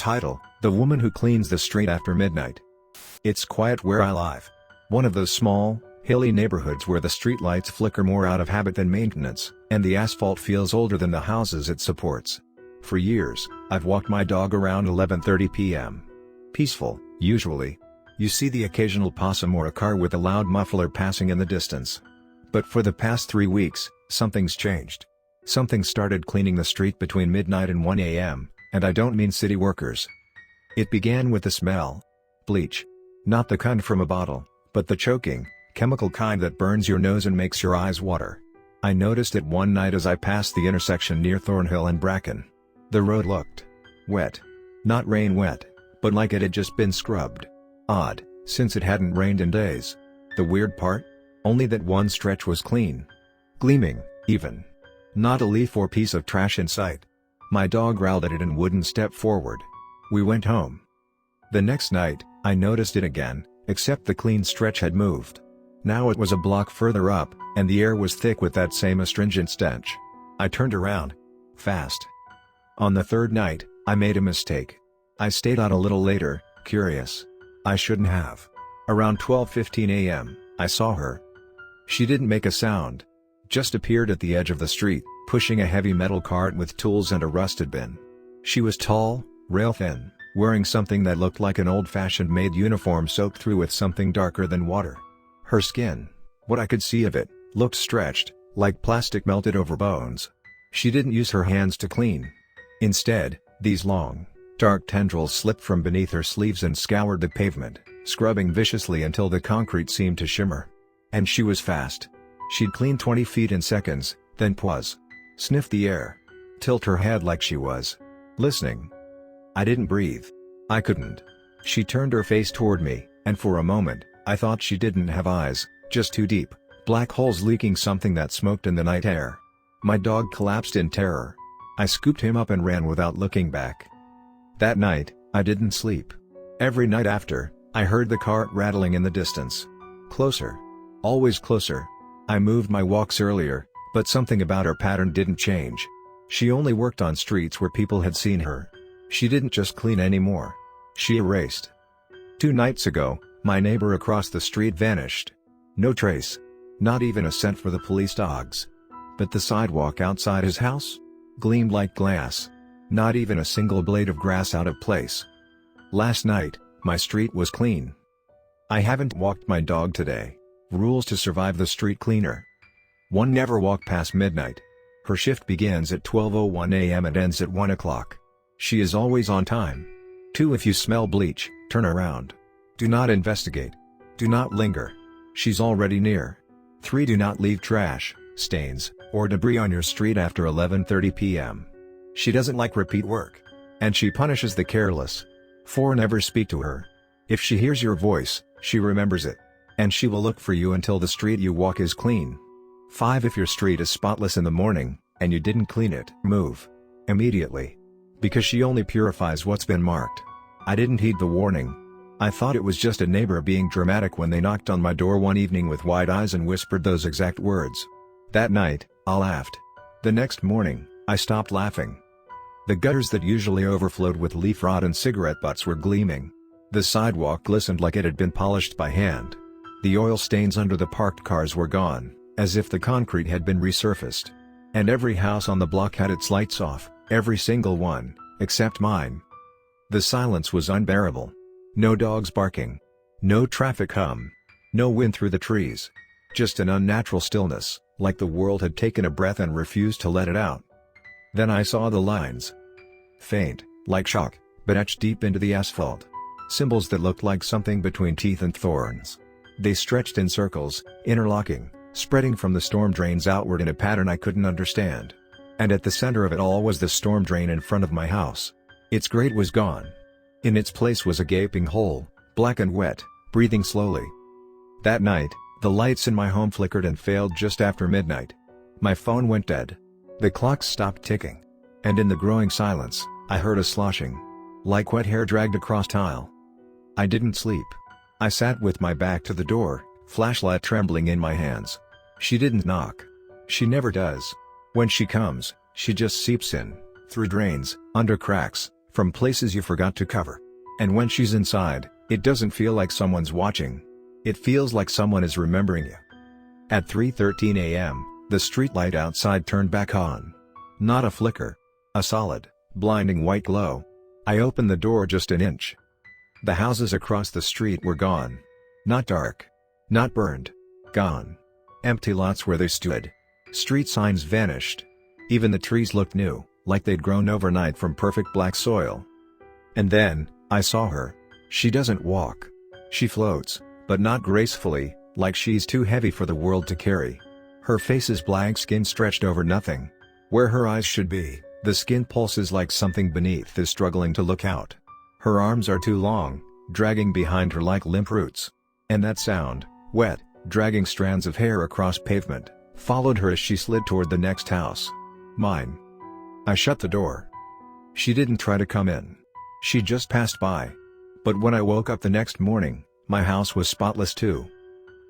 Title: The Woman Who Cleans the Street After Midnight. It's quiet where I live. One of those small, hilly neighborhoods where the streetlights flicker more out of habit than maintenance, and the asphalt feels older than the houses it supports. For years, I've walked my dog around 11:30 p.m. Peaceful, usually. You see the occasional possum or a car with a loud muffler passing in the distance. But for the past 3 weeks, something's changed. Something started cleaning the street between midnight and 1 a.m., and I don't mean city workers. It began with the smell. Bleach. Not the kind from a bottle, but the choking, chemical kind that burns your nose and makes your eyes water. I noticed it one night as I passed the intersection near Thornhill and Bracken. The road looked wet. Not rain wet, but like it had just been scrubbed. Odd, since it hadn't rained in days. The weird part? Only that one stretch was clean. Gleaming, even. Not a leaf or piece of trash in sight. My dog growled at it and wouldn't step forward. We went home. The next night, I noticed it again, except the clean stretch had moved. Now it was a block further up, and the air was thick with that same astringent stench. I turned around. Fast. On the third night, I made a mistake. I stayed out a little later, curious. I shouldn't have. Around 12:15 a.m., I saw her. She didn't make a sound. Just appeared at the edge of the street, pushing a heavy metal cart with tools and a rusted bin. She was tall, rail-thin, wearing something that looked like an old-fashioned maid uniform soaked through with something darker than water. Her skin, what I could see of it, looked stretched, like plastic melted over bones. She didn't use her hands to clean. Instead, these long, dark tendrils slipped from beneath her sleeves and scoured the pavement, scrubbing viciously until the concrete seemed to shimmer. And she was fast. She'd clean 20 feet in seconds, then pause. Sniff the air. Tilt her head like she was listening. I didn't breathe. I couldn't. She turned her face toward me, and for a moment, I thought she didn't have eyes, just two deep, black holes leaking something that smoked in the night air. My dog collapsed in terror. I scooped him up and ran without looking back. That night, I didn't sleep. Every night after, I heard the cart rattling in the distance. Closer. Always closer. I moved my walks earlier, but something about her pattern didn't change. She only worked on streets where people had seen her. She didn't just clean anymore. She erased. 2 nights ago, my neighbor across the street vanished. No trace. Not even a scent for the police dogs. But the sidewalk outside his house? Gleamed like glass. Not even a single blade of grass out of place. Last night, my street was clean. I haven't walked my dog today. Rules to survive the street cleaner. 1. Never walk past midnight. Her shift begins at 12:01 a.m. and ends at 1 o'clock. She is always on time. 2. If you smell bleach, turn around. Do not investigate. Do not linger. She's already near. 3. Do not leave trash, stains, or debris on your street after 11:30 p.m. She doesn't like repeat work. And she punishes the careless. 4. Never speak to her. If she hears your voice, she remembers it. And she will look for you until the street you walk is clean. 5. If your street is spotless in the morning, and you didn't clean it, move. Immediately. Because she only purifies what's been marked. I didn't heed the warning. I thought it was just a neighbor being dramatic when they knocked on my door one evening with wide eyes and whispered those exact words. That night, I laughed. The next morning, I stopped laughing. The gutters that usually overflowed with leaf rot and cigarette butts were gleaming. The sidewalk glistened like it had been polished by hand. The oil stains under the parked cars were gone, as if the concrete had been resurfaced. And every house on the block had its lights off, every single one, except mine. The silence was unbearable. No dogs barking. No traffic hum. No wind through the trees. Just an unnatural stillness, like the world had taken a breath and refused to let it out. Then I saw the lines. Faint, like chalk, but etched deep into the asphalt. Symbols that looked like something between teeth and thorns. They stretched in circles, interlocking, spreading from the storm drains outward in a pattern I couldn't understand. And at the center of it all was the storm drain in front of my house. Its grate was gone. In its place was a gaping hole, black and wet, breathing slowly. That night, the lights in my home flickered and failed just after midnight. My phone went dead. The clocks stopped ticking. And in the growing silence, I heard a sloshing. Like wet hair dragged across tile. I didn't sleep. I sat with my back to the door, flashlight trembling in my hands. She didn't knock. She never does. When she comes, she just seeps in, through drains, under cracks, from places you forgot to cover. And when she's inside, it doesn't feel like someone's watching. It feels like someone is remembering you. At 3:13 a.m., the streetlight outside turned back on. Not a flicker. A solid, blinding white glow. I opened the door just an inch. The houses across the street were gone. Not dark. Not burned. Gone. Empty lots where they stood. Street signs vanished. Even the trees looked new, like they'd grown overnight from perfect black soil. And then, I saw her. She doesn't walk. She floats, but not gracefully, like she's too heavy for the world to carry. Her face is blank skin stretched over nothing. Where her eyes should be, the skin pulses like something beneath is struggling to look out. Her arms are too long, dragging behind her like limp roots. And that sound, wet, dragging strands of hair across pavement, followed her as she slid toward the next house. Mine. I shut the door. She didn't try to come in. She just passed by. But when I woke up the next morning, my house was spotless too.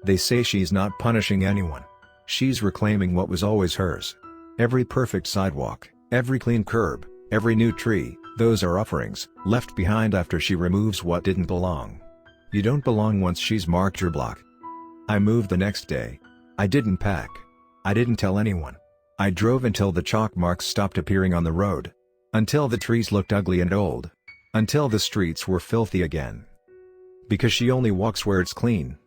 They say she's not punishing anyone. She's reclaiming what was always hers. Every perfect sidewalk, every clean curb, every new tree, those are offerings, left behind after she removes what didn't belong. You don't belong once she's marked your block. I moved the next day. I didn't pack. I didn't tell anyone. I drove until the chalk marks stopped appearing on the road. Until the trees looked ugly and old. Until the streets were filthy again. Because she only walks where it's clean.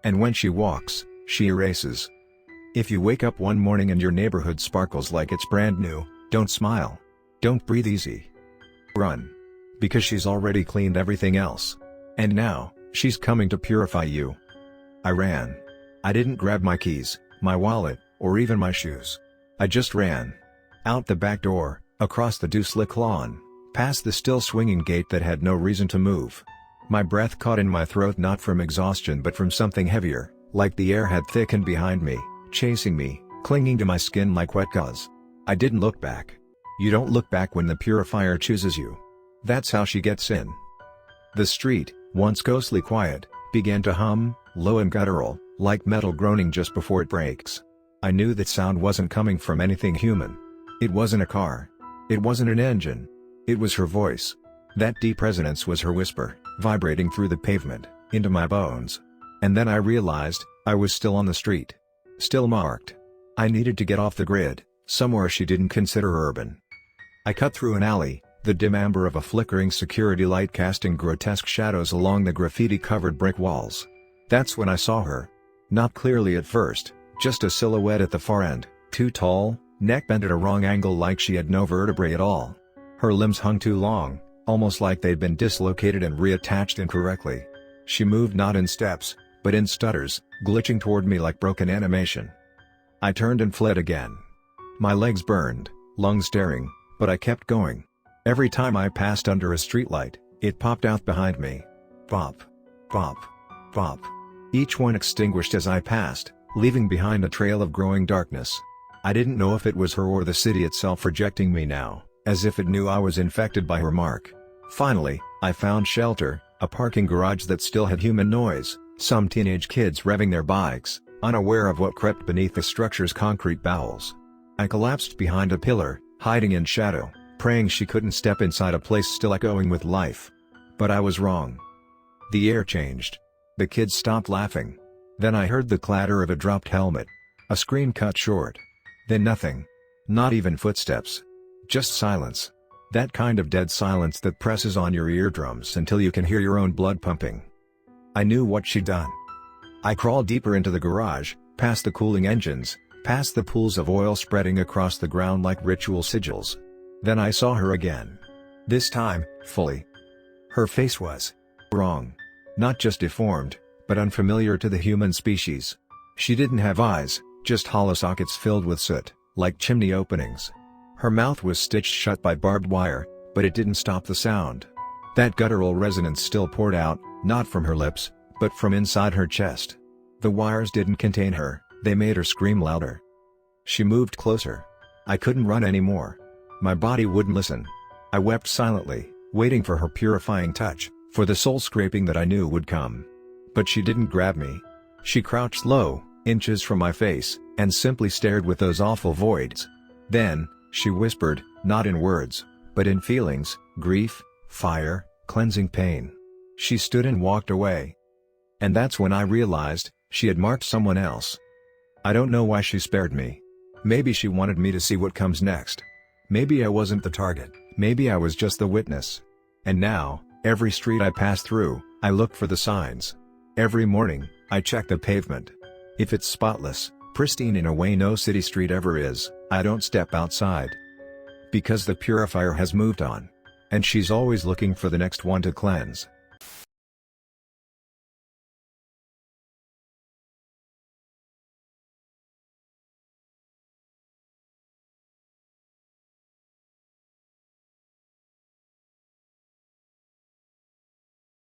And when she walks, she erases. If you wake up one morning and your neighborhood sparkles like it's brand new, don't smile. Don't breathe easy. Run. Because she's already cleaned everything else. And now, she's coming to purify you. I ran. I didn't grab my keys, my wallet, or even my shoes. I just ran. Out the back door, across the dew-slick lawn, past the still swinging gate that had no reason to move. My breath caught in my throat not from exhaustion but from something heavier, like the air had thickened behind me, chasing me, clinging to my skin like wet gauze. I didn't look back. You don't look back when the purifier chooses you. That's how she gets in. The street, once ghostly quiet, began to hum, low and guttural, like metal groaning just before it breaks. I knew that sound wasn't coming from anything human. It wasn't a car. It wasn't an engine. It was her voice. That deep resonance was her whisper, vibrating through the pavement, into my bones. And then I realized, I was still on the street. Still marked. I needed to get off the grid, somewhere she didn't consider urban. I cut through an alley, the dim amber of a flickering security light casting grotesque shadows along the graffiti-covered brick walls. That's when I saw her. Not clearly at first, just a silhouette at the far end, too tall, neck bent at a wrong angle like she had no vertebrae at all. Her limbs hung too long, almost like they'd been dislocated and reattached incorrectly. She moved not in steps, but in stutters, glitching toward me like broken animation. I turned and fled again. My legs burned, lungs staring, but I kept going. Every time I passed under a streetlight, it popped out behind me. Pop. Pop. Pop. Each one extinguished as I passed, leaving behind a trail of growing darkness. I didn't know if it was her or the city itself rejecting me now, as if it knew I was infected by her mark. Finally, I found shelter, a parking garage that still had human noise, some teenage kids revving their bikes, unaware of what crept beneath the structure's concrete bowels. I collapsed behind a pillar, hiding in shadow, praying she couldn't step inside a place still echoing with life. But I was wrong. The air changed. The kids stopped laughing. Then I heard the clatter of a dropped helmet. A scream cut short. Then nothing. Not even footsteps. Just silence. That kind of dead silence that presses on your eardrums until you can hear your own blood pumping. I knew what she'd done. I crawled deeper into the garage, past the cooling engines, past the pools of oil spreading across the ground like ritual sigils. Then I saw her again. This time, fully. Her face was wrong. Not just deformed, but unfamiliar to the human species. She didn't have eyes, just hollow sockets filled with soot, like chimney openings. Her mouth was stitched shut by barbed wire, but it didn't stop the sound. That guttural resonance still poured out, not from her lips, but from inside her chest. The wires didn't contain her, they made her scream louder. She moved closer. I couldn't run anymore. My body wouldn't listen. I wept silently, waiting for her purifying touch, for the soul scraping that I knew would come. But she didn't grab me. She crouched low, inches from my face, and simply stared with those awful voids. Then, she whispered, not in words, but in feelings, grief, Fire, cleansing pain. She stood and walked away. And that's when I realized, she had marked someone else. I don't know why she spared me. Maybe she wanted me to see what comes next. Maybe I wasn't the target, maybe I was just the witness. And now, every street I pass through, I look for the signs. Every morning, I check the pavement. If it's spotless, pristine in a way no city street ever is, I don't step outside. Because the purifier has moved on. And she's always looking for the next one to cleanse.